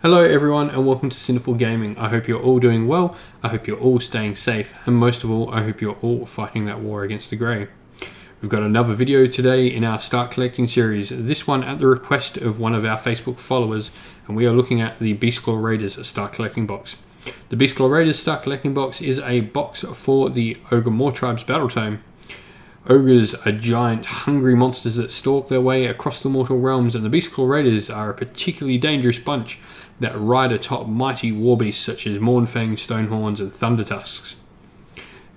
Hello everyone and welcome to Sinful Gaming. I hope you're all doing well, I hope you're all staying safe, and most of all, I hope you're all fighting that war against the grey. We've got another video today in our Start Collecting series, this one at the request of one of our Facebook followers, and we are looking at the Beastclaw Raiders Start Collecting box. The Beastclaw Raiders Start Collecting box is a box for the Ogor Mawtribes battle tome. Ogres are giant, hungry monsters that stalk their way across the mortal realms, and the Beastclaw Raiders are a particularly dangerous bunch that ride atop mighty warbeasts such as Mournfang, Stonehorns, and Thundertusks.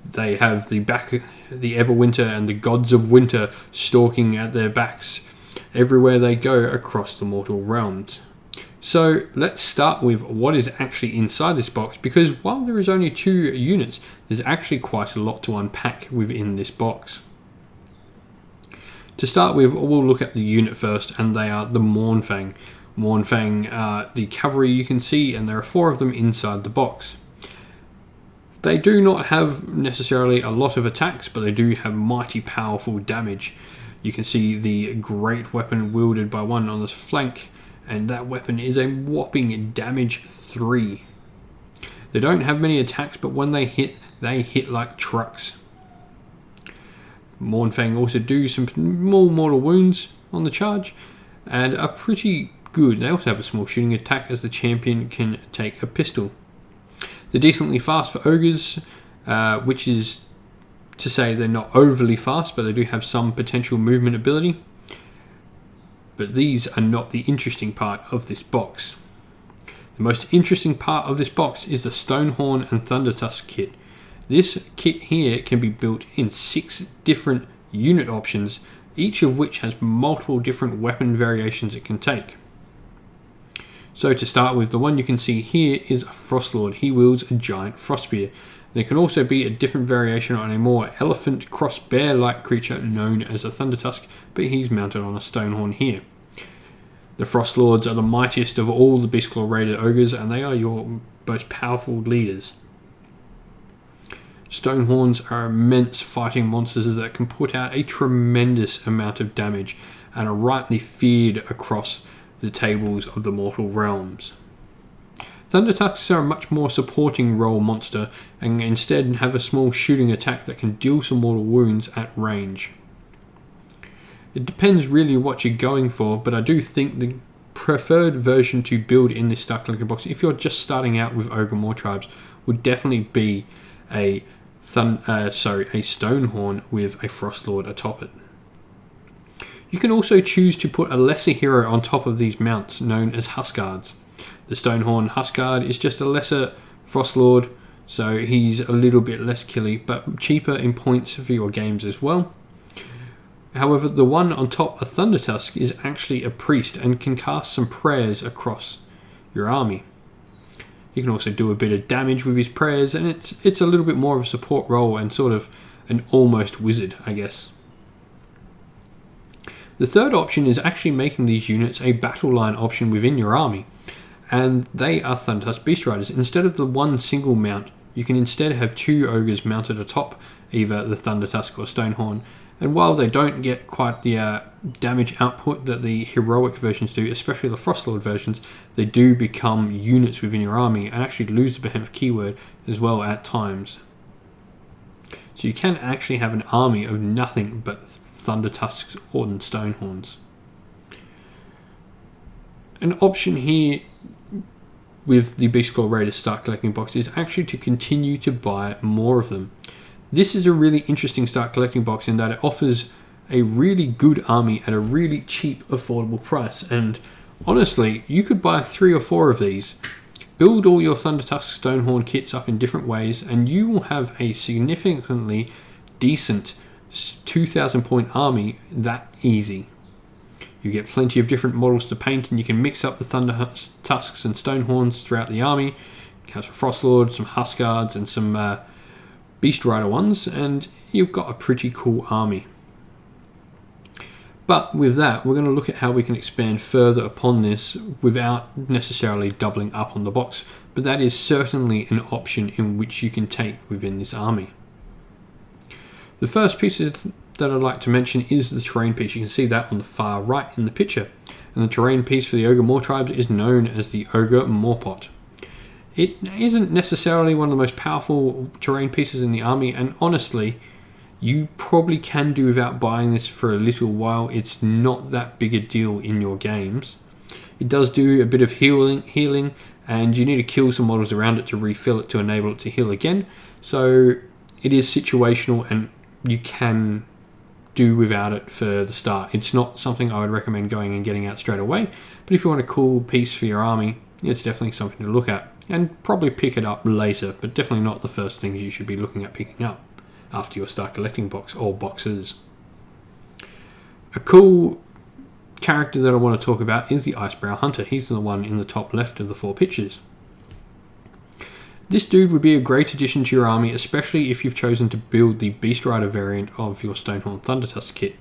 They have the Everwinter and the Gods of Winter stalking at their backs everywhere they go across the mortal realms. So let's start with what is actually inside this box, because while there is only 2 units, there's actually quite a lot to unpack within this box. To start with, we'll look at the unit first, and they are the Mournfang. Mournfang are the cavalry you can see, and there are 4 of them inside the box. They do not have necessarily a lot of attacks, but they do have mighty powerful damage. You can see the great weapon wielded by one on this flank, and that weapon is a whopping damage 3. They don't have many attacks, but when they hit like trucks. Mournfang also do some small mortal wounds on the charge and are pretty good. They also have a small shooting attack, as the champion can take a pistol. They're decently fast for ogres, which is to say they're not overly fast, but they do have some potential movement ability. But these are not the interesting part of this box. The most interesting part of this box is the Stonehorn and Thundertusk kit. This kit here can be built in 6 different unit options, each of which has multiple different weapon variations it can take. So to start with, the one you can see here is a Frostlord. He wields a giant frost spear. There can also be a different variation on a more elephant cross bear-like creature known as a Thundertusk, but he's mounted on a Stonehorn here. The Frostlords are the mightiest of all the Beastclaw Raider ogres, and they are your most powerful leaders. Stonehorns are immense fighting monsters that can put out a tremendous amount of damage and are rightly feared across the tables of the mortal realms. Thundertusks are a much more supporting role monster and instead have a small shooting attack that can deal some mortal wounds at range. It depends really what you're going for, but I do think the preferred version to build in this Start Collecting box, if you're just starting out with Ogor Mawtribes, would definitely be a Stonehorn with a Frostlord atop it. You can also choose to put a lesser hero on top of these mounts, known as Huskards. The Stonehorn Huskards is just a lesser Frostlord, so he's a little bit less killy, but cheaper in points for your games as well. However, the one on top of Thundertusk is actually a priest and can cast some prayers across your army. He can also do a bit of damage with his prayers, and it's a little bit more of a support role and sort of an almost wizard, I guess. The third option is actually making these units a battle line option within your army, and they are Thundertusk Beast Riders. Instead of the one single mount, you can instead have 2 ogres mounted atop either the Thundertusk or Stonehorn, and while they don't get quite the damage output that the heroic versions do, especially the Frostlord versions, they do become units within your army and actually lose the behemoth keyword as well at times. So you can actually have an army of nothing but Thundertusks or Stonehorns. An option here with the Beastclaw Raiders Start Collecting box is actually to continue to buy more of them. This is a really interesting Start Collecting box in that it offers a really good army at a really cheap, affordable price. And honestly, you could buy 3 or 4 of these, build all your Thundertusk Stonehorn kits up in different ways, and you will have a significantly decent 2,000 point army that easy. You get plenty of different models to paint, and you can mix up the Thundertusks and Stonehorns throughout the army. You have some Frostlords, some Huskards, and some Beast Rider ones, and you've got a pretty cool army. But with that, we're going to look at how we can expand further upon this without necessarily doubling up on the box, but that is certainly an option in which you can take within this army. The first piece that I'd like to mention is the terrain piece. You can see that on the far right in the picture. and the terrain piece for the Ogor Mawtribes is known as the Ogor Mawpot. It isn't necessarily one of the most powerful terrain pieces in the army, and honestly, you probably can do without buying this for a little while. It's not that big a deal in your games. It does do a bit of healing, and you need to kill some models around it to refill it to enable it to heal again. So it is situational, and you can do without it for the start. It's not something I would recommend going and getting out straight away, but if you want a cool piece for your army, it's definitely something to look at, and probably pick it up later, but definitely not the first things you should be looking at picking up after your Start Collecting box or boxes. A cool character that I want to talk about is the Icebrow Hunter. He's the one in the top left of the 4 pictures. This dude would be a great addition to your army, especially if you've chosen to build the Beast Rider variant of your Stonehorn Thundertusk kit.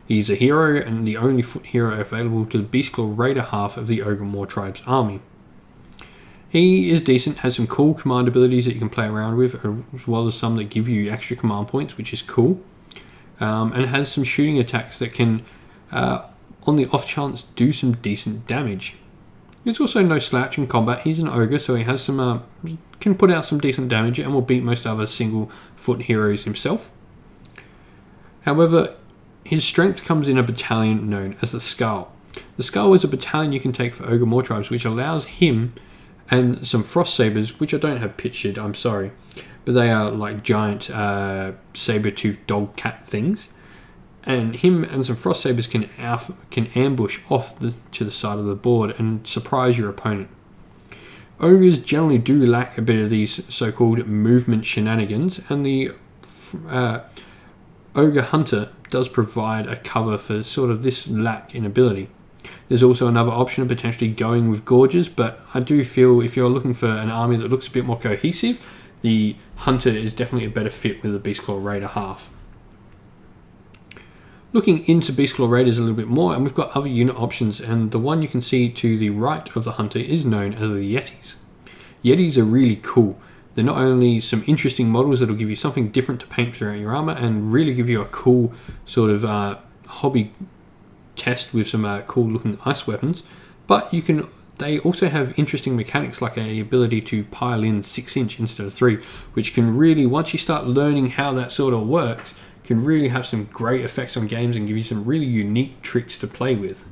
He's a hero and the only foot hero available to the Beastclaw Raider half of the Ogor Mawtribes army. He is decent, has some cool command abilities that you can play around with, as well as some that give you extra command points, which is cool. And has some shooting attacks that can, on the off chance, do some decent damage. He's also no slouch in combat. He's an ogre, so he has some can put out some decent damage and will beat most other single foot heroes himself. However, his strength comes in a battalion known as the Skull. The Skull is a battalion you can take for Ogor Mawtribes, which allows him and some Frost Sabers, which I don't have pictured, I'm sorry, but they are like giant saber-toothed dog cat things. And him and some Frost Sabers can ambush off to the side of the board and surprise your opponent. Ogres generally do lack a bit of these so-called movement shenanigans, and the Ogre Hunter does provide a cover for sort of this lack in ability. There's also another option of potentially going with Gorges, but I do feel if you're looking for an army that looks a bit more cohesive, the Hunter is definitely a better fit with the Beastclaw Raider half. Looking into Beastclaw Raiders a little bit more, and we've got other unit options, and the one you can see to the right of the Hunter is known as the Yetis. Yetis are really cool. They're not only some interesting models that'll give you something different to paint throughout your armor and really give you a cool sort of hobby test with some cool looking ice weapons, but they also have interesting mechanics like a ability to pile in 6-inch instead of 3, which can really, once you start learning how that sort of works, can really have some great effects on games and give you some really unique tricks to play with.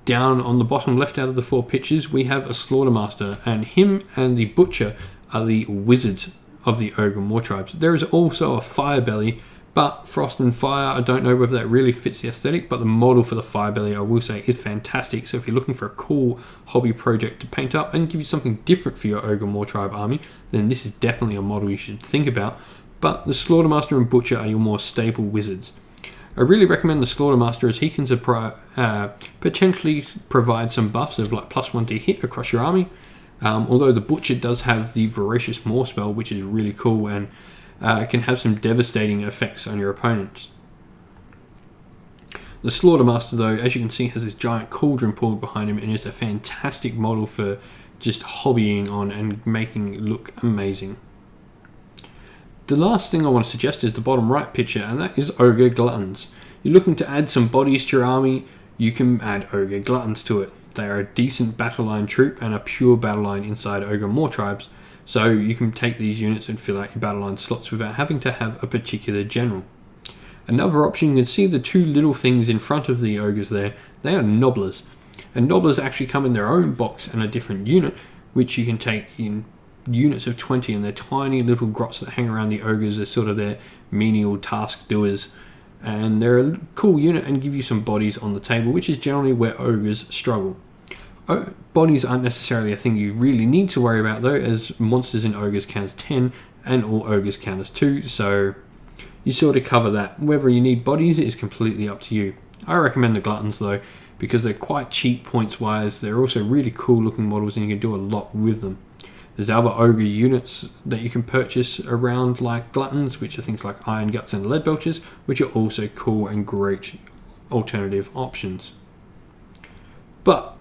Down on the bottom left out of the 4 pictures, we have a Slaughtermaster, and him and the Butcher are the wizards of the Ogor Mawtribes. There is also a Firebelly, but Frost and Fire, I don't know whether that really fits the aesthetic, but the model for the Firebelly, I will say, is fantastic. So if you're looking for a cool hobby project to paint up and give you something different for your Ogor Mawtribe army, then this is definitely a model you should think about. But the Slaughtermaster and Butcher are your more staple wizards. I really recommend the Slaughtermaster, as he can potentially provide some buffs of like +1 to hit across your army. Although the Butcher does have the Voracious Maw spell, which is really cool and can have some devastating effects on your opponents. The Slaughtermaster, though, as you can see, has this giant cauldron pulled behind him and is a fantastic model for just hobbying on and making it look amazing. The last thing I want to suggest is the bottom right picture, and that is Ogre Gluttons. You're looking to add some bodies to your army, you can add Ogre Gluttons to it. They are a decent battle line troop and a pure battle line inside Ogor Mawtribes, so you can take these units and fill out your battle line slots without having to have a particular general. Another option, you can see the 2 little things in front of the ogres there, they are Nobblers. And Nobblers actually come in their own box and a different unit, which you can take in units of 20, and they're tiny little grots that hang around the ogres as sort of their menial task doers. And they're a cool unit and give you some bodies on the table, which is generally where ogres struggle. Bodies aren't necessarily a thing you really need to worry about though, as monsters in ogres count as 10 and all ogres count as 2, so you sort of cover that. Whether you need bodies is completely up to you. I recommend the Gluttons though, because they're quite cheap points wise. They're also really cool looking models and you can do a lot with them. There's other ogre units that you can purchase around like Gluttons, which are things like Iron Guts and Lead Belchers, which are also cool and great alternative options. But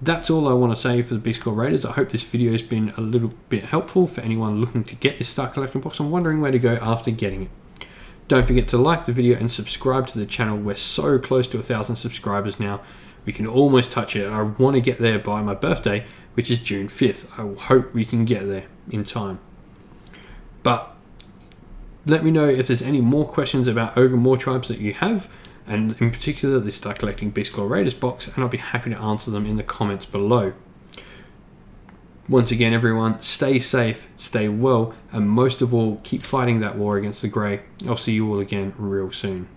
that's all I want to say for the Beastclaw Raiders. I hope this video has been a little bit helpful for anyone looking to get this Start Collecting box and wondering where to go after getting it. Don't forget to like the video and subscribe to the channel. We're so close to 1,000 subscribers now. We can almost touch it. I want to get there by my birthday, which is June 5th. I hope we can get there in time. But let me know if there's any more questions about Ogor Mawtribes that you have, and in particular the Start Collecting Beastclaw Raiders box, and I'll be happy to answer them in the comments below. Once again, everyone, stay safe, stay well, and most of all, keep fighting that war against the Grey. I'll see you all again real soon.